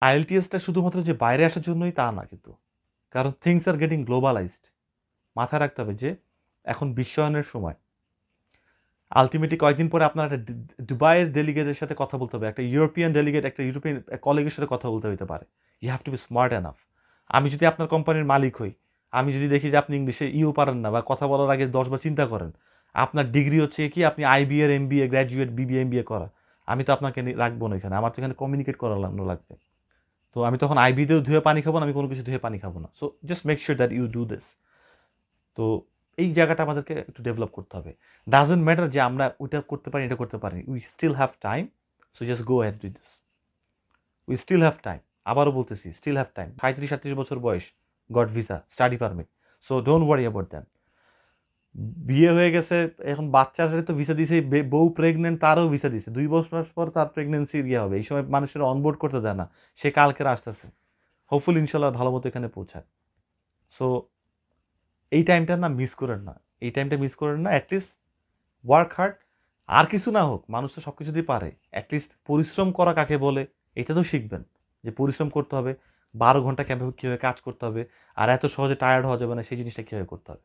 আইএলটিএসটা শুধুমাত্র যে বাইরে আসার জন্যই তা না কিন্তু, কারণ থিংস আর গেটিং গ্লোবালাইজড। মাথায় রাখতে হবে যে এখন বিশ্বায়নের সময়। আলটিমেটলি কয়েকদিন পরে আপনার একটা দুবাইয়ের ডেলিগেটের সাথে কথা বলতে হবে, একটা ইউরোপিয়ান ডেলিগেট একটা ইউরোপিয়ান কলিগের সাথে কথা বলতে হতে পারে। You have to be smart enough. আমি যদি আপনার কোম্পানির মালিক হই, আমি যদি দেখি যে আপনি ইংলিশে পারেন না বা কথা বলার আগে 10 বার চিন্তা করেন, আপনার ডিগ্রি হচ্ছে কি আপনি আইবিএর এমবিএ গ্র্যাজুয়েট বিবিএ এমবিএ করা, আমি তো আপনাকে রাখবো না এখানে, আমার তো এখানে কমিউনিকেট করানো লাগবে। তো আমি তখন আইবিতেও ধুয়ে পানি খাবো না, আমি কোনো কিছু ধুয়ে পানি খাবো না। So just make sure that you do this. তো এই জায়গাটা আমাদেরকে একটু ডেভেলপ করতে হবে। ডাজেন্ট ম্যাটার যে আমরা ওইটা করতে পারি এটা করতে পারি, we still have time. So just go ahead do this. We still have time. আবারও বলতেছি, স্টিল হ্যাভ টাইম। 35-38 বছর বয়স, got visa, study permit. So don't worry about them. বিয়ে হয়ে গেছে, এখন বাচ্চাদের তো ভিসা দিছে, বউ প্রেগনেন্ট তারও ভিসা দিছে, 2 বছর পর তার প্রেগনেন্সি ইয়ে হবে। এই সময় মানুষের অনবোর্ড করতে দেয় না, সে কালকে আসতেছে, হোপফুলি ইনশাল্লাহ ভালো মতো এখানে পৌঁছায়। সো এই টাইমটা না মিস করেন না, এই টাইমটা মিস করেন না। At least work hard. আর কিছু না হোক, মানুষ তো সব কিছুতেই পারে। অ্যাটলিস্ট পরিশ্রম করা কাকে বলে এটা তো শিখবেন, যে পরিশ্রম করতে হবে, 12 ঘন্টা কীভাবে কাজ করতে হবে, আর এত সহজে টায়ার্ড হওয়া যাবে না সেই জিনিসটা কীভাবে করতে হবে।